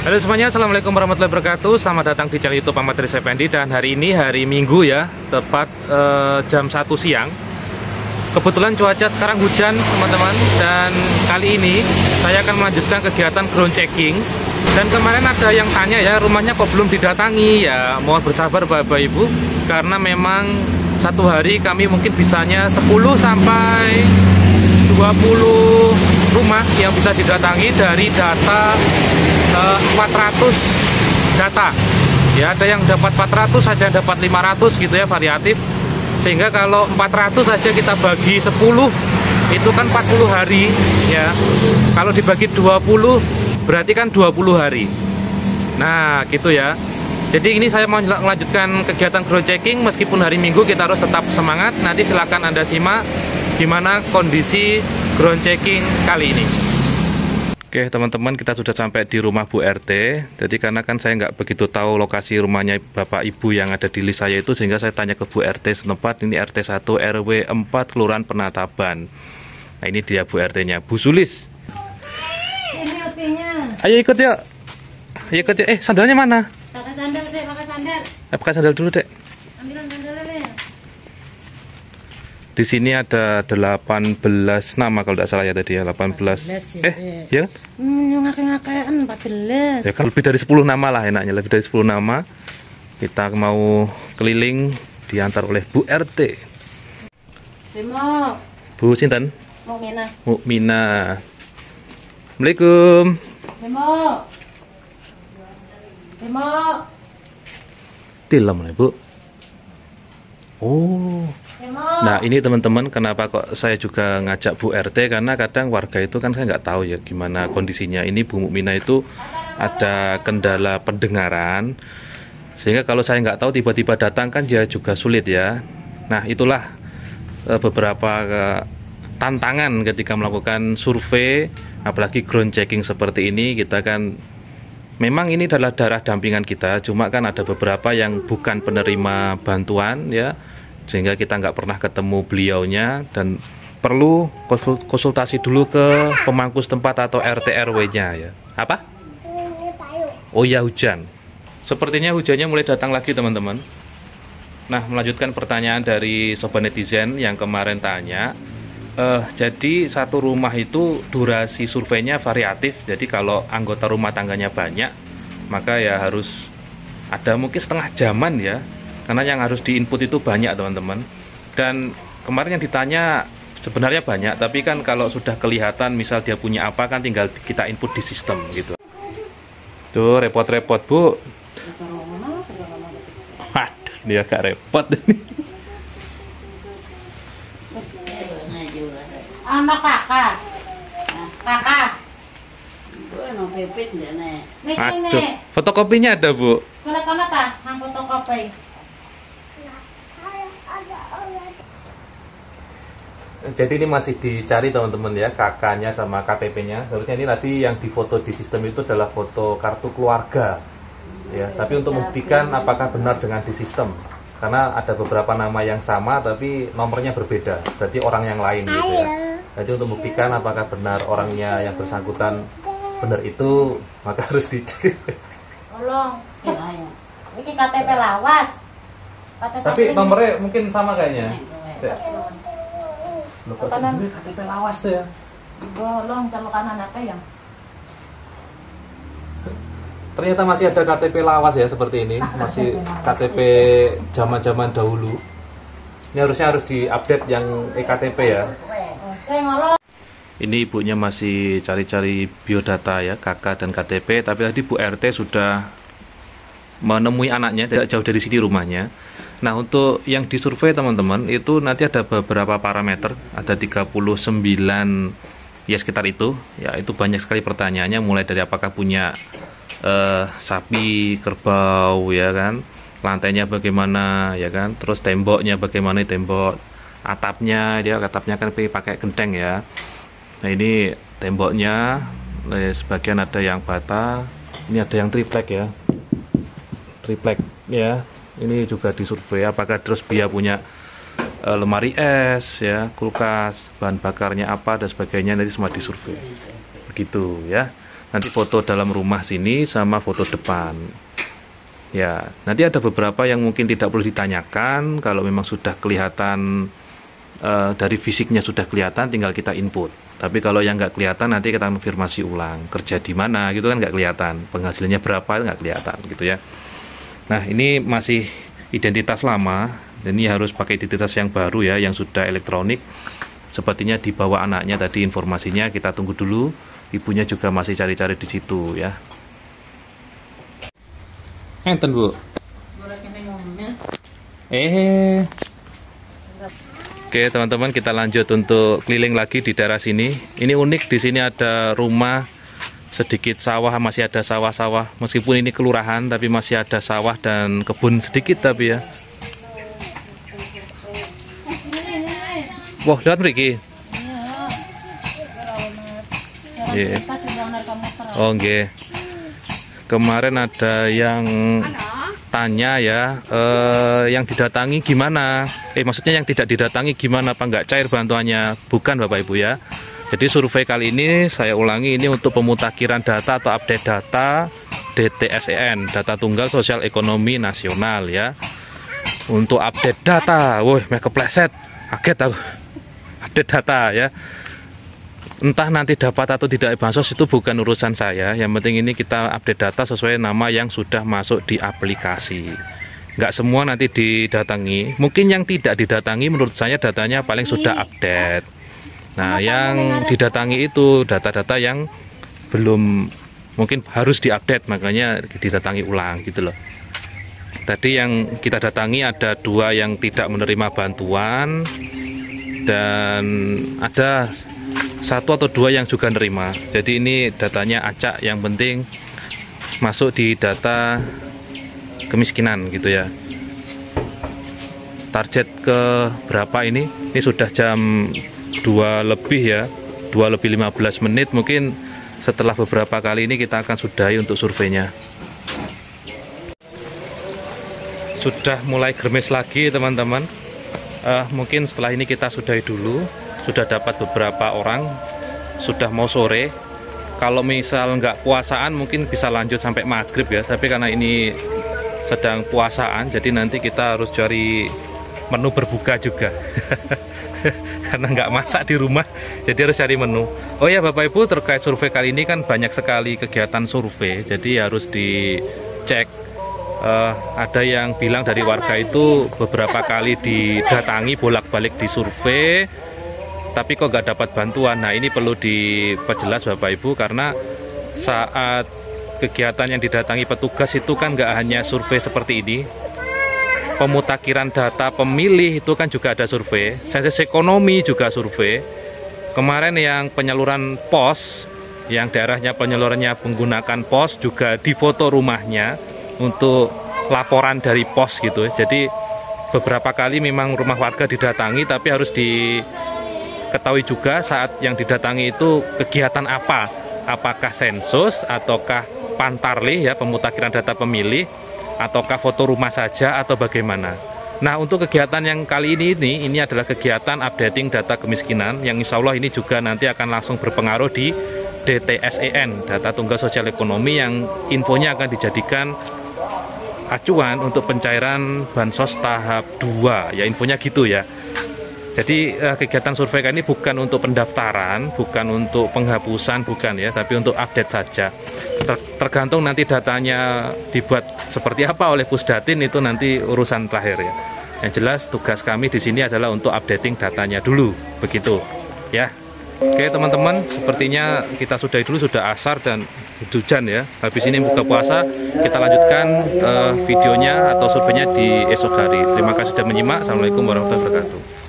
Halo semuanya, assalamualaikum warahmatullahi wabarakatuh. Selamat datang di channel YouTube Ahmad Rizal Effendi. Dan hari ini hari Minggu ya, tepat jam 1 siang. Kebetulan cuaca sekarang hujan teman-teman. Dan kali ini saya akan melanjutkan kegiatan ground checking. Dan kemarin ada yang tanya ya, rumahnya kok belum didatangi. Ya mohon bersabar Bapak Ibu, karena memang satu hari kami mungkin bisanya 10 sampai 20 rumah yang bisa didatangi dari data 400 data ya. Ada yang dapat 400, ada yang dapat 500 gitu ya, variatif. Sehingga kalau 400 saja kita bagi 10 itu kan 40 hari ya. Kalau dibagi 20 berarti kan 20 hari. Nah gitu ya. Jadi ini saya mau melanjutkan kegiatan ground checking. Meskipun hari Minggu kita harus tetap semangat. Nanti silakan Anda simak gimana kondisi ground checking kali ini. Oke teman-teman, kita sudah sampai di rumah Bu RT. Jadi karena kan saya nggak begitu tahu lokasi rumahnya Bapak Ibu yang ada di list saya itu, sehingga saya tanya ke Bu RT setempat. Ini RT 1 RW 4 Kelurahan Penataban. Nah ini dia Bu RT-nya, Bu Sulis. Ini artinya. Ayo ikut yuk. Ayo ikut yuk. Sandalnya mana? Pakai sandal deh, pakai sandal. Pakai sandal dulu dek. Ambilan sandalnya deh. Di sini ada 18 nama kalau tidak salah ya tadi ya, 18. Ya kan? Ngake-ngakean 14. Ya kan lebih dari 10 nama lah enaknya, lebih dari 10 nama. Kita mau keliling diantar oleh Bu RT. Demo. Bu Sinten? Mukminah. Mukminah. Assalamualaikum. Demo. Demo. Tilam lah Bu. Oh. Demo. Nah ini teman-teman, kenapa kok saya juga ngajak Bu RT, karena kadang warga itu kan saya nggak tahu ya gimana kondisinya. Ini Bu Mukminah itu ada kendala pendengaran, sehingga kalau saya nggak tahu tiba-tiba datang kan dia juga sulit ya. Nah itulah beberapa tantangan ketika melakukan survei, apalagi ground checking seperti ini. Kita kan memang ini adalah daerah dampingan kita, cuma kan ada beberapa yang bukan penerima bantuan ya, sehingga kita nggak pernah ketemu beliaunya dan perlu konsultasi dulu ke pemangku setempat atau RT RW-nya ya. Apa? Oh ya, hujan. Sepertinya hujannya mulai datang lagi teman-teman. Nah, melanjutkan pertanyaan dari sobat netizen yang kemarin tanya. Jadi satu rumah itu durasi surveinya variatif. Jadi kalau anggota rumah tangganya banyak, maka ya harus ada mungkin setengah jaman ya. Karena yang harus diinput itu banyak teman-teman. Dan kemarin yang ditanya sebenarnya banyak, tapi kan kalau sudah kelihatan misal dia punya apa kan tinggal kita input di sistem gitu. Tuh repot-repot Bu. Waduh, dia agak repot ini. Anak kakak. Kakak. Aduh, fotokopinya ada Bu. Kalau kono ta, nang fotokopi. Jadi ini masih dicari teman-teman ya, kakaknya sama KTP-nya. Harusnya ini tadi yang difoto di sistem itu adalah foto kartu keluarga ya. Tapi untuk membuktikan apakah benar dengan di sistem, karena ada beberapa nama yang sama tapi nomornya berbeda, berarti orang yang lain gitu ya. Jadi untuk membuktikan apakah benar orangnya yang bersangkutan benar itu, maka harus dicek. Tolong. Ini KTP lawas. Tapi nomornya mungkin sama kayaknya. Loh, kok Kanan. sendiri KTP lawas tuh ya? Tolong calokan anaknya yang. Ternyata masih ada KTP lawas ya seperti ini, masih KTP zaman-zaman dahulu. Ini harusnya harus diupdate yang eKTP ya. Saya ngolong. Ini ibunya masih cari-cari biodata ya, kakak dan KTP. Tapi tadi Bu RT sudah menemui anaknya, tidak jauh dari sini rumahnya. Nah untuk yang disurvei teman-teman itu nanti ada beberapa parameter, ada 39 ya sekitar itu. Ya itu banyak sekali pertanyaannya, mulai dari apakah punya sapi, kerbau ya kan, lantainya bagaimana ya kan, terus temboknya bagaimana, tembok atapnya, dia atapnya kan pakai genteng ya. Nah ini temboknya, sebagian ada yang bata, ini ada yang triplek ya, triplek ya. Ini juga disurvei apakah terus dia punya lemari es ya, kulkas, bahan bakarnya apa dan sebagainya, nanti semua disurvei begitu ya. Nanti foto dalam rumah sini sama foto depan. Ya, nanti ada beberapa yang mungkin tidak perlu ditanyakan. Kalau memang sudah kelihatan dari fisiknya sudah kelihatan, tinggal kita input. Tapi kalau yang nggak kelihatan nanti kita konfirmasi ulang. Kerja di mana gitu kan nggak kelihatan. Penghasilannya berapa nggak kelihatan gitu ya. Nah, ini masih identitas lama. Dan ini harus pakai identitas yang baru ya, yang sudah elektronik. Sepertinya dibawa anaknya tadi informasinya, kita tunggu dulu. Ibunya juga masih cari-cari di situ ya. Enten Bu. Oke teman-teman, kita lanjut untuk keliling lagi di daerah sini. Ini unik, di sini ada rumah, sedikit sawah, masih ada sawah-sawah. Meskipun ini kelurahan, tapi masih ada sawah dan kebun sedikit tapi ya. Wah, lihat Riki. Yeah. Oh, nggih. Kemarin ada yang tanya ya, yang didatangi gimana? Maksudnya yang tidak didatangi gimana, apa nggak cair bantuannya? Bukan Bapak Ibu ya. Jadi survei kali ini saya ulangi, ini untuk pemutakhiran data atau update data DTSEN, Data Tunggal Sosial Ekonomi Nasional ya. Untuk update data, woi, kepleset, kaget aku. Update data ya. Entah nanti dapat atau tidak bansos itu bukan urusan saya. Yang penting ini kita update data sesuai nama yang sudah masuk di aplikasi. Nggak semua nanti didatangi. Mungkin yang tidak didatangi menurut saya datanya paling sudah update. Nah, yang didatangi itu data-data yang belum mungkin harus diupdate, makanya didatangi ulang gitu loh. Tadi yang kita datangi ada 2 yang tidak menerima bantuan dan ada 1 atau 2 yang juga nerima. Jadi ini datanya acak, yang penting masuk di data kemiskinan gitu ya. Target ke berapa ini? Ini sudah jam 2 lebih ya, 2 lebih 15 menit. Mungkin setelah beberapa kali ini kita akan sudahi untuk surveinya. Sudah mulai germes lagi teman-teman. Mungkin setelah ini kita sudahi dulu. Sudah dapat beberapa orang, sudah mau sore. Kalau misal nggak puasaan mungkin bisa lanjut sampai maghrib ya, tapi karena ini sedang puasaan jadi nanti kita harus cari menu berbuka juga. Karena nggak masak di rumah, jadi harus cari menu. Oh ya Bapak Ibu, terkait survei kali ini kan banyak sekali kegiatan survei, jadi harus dicek. Ada yang bilang dari warga itu beberapa kali didatangi bolak-balik di survei, tapi kok nggak dapat bantuan. Nah, ini perlu diperjelas Bapak Ibu, karena saat kegiatan yang didatangi petugas itu kan nggak hanya survei seperti ini. Pemutakhiran data pemilih itu kan juga ada survei, sensus ekonomi juga survei. Kemarin yang penyaluran pos, yang daerahnya penyalurannya menggunakan pos, juga difoto rumahnya untuk laporan dari pos gitu. Jadi beberapa kali memang rumah warga didatangi, tapi harus diketahui juga saat yang didatangi itu kegiatan apa, apakah sensus ataukah pantarlih ya, pemutakhiran data pemilih, ataukah foto rumah saja atau bagaimana. Nah, untuk kegiatan yang kali ini adalah kegiatan updating data kemiskinan, yang insya Allah ini juga nanti akan langsung berpengaruh di DTSEN, Data Tunggal Sosial Ekonomi, yang infonya akan dijadikan acuan untuk pencairan bansos tahap 2 ya, infonya gitu ya. Jadi kegiatan survei ini bukan untuk pendaftaran, bukan untuk penghapusan, bukan ya, tapi untuk update saja. Tergantung nanti datanya dibuat seperti apa oleh Pusdatin, itu nanti urusan terakhir ya. Yang jelas tugas kami di sini adalah untuk updating datanya dulu, begitu ya. Oke teman-teman, sepertinya kita sudahi dulu, sudah asar dan hujan ya. Habis ini buka puasa, kita lanjutkan videonya atau surveinya di esok hari. Terima kasih sudah menyimak. Assalamualaikum warahmatullahi wabarakatuh.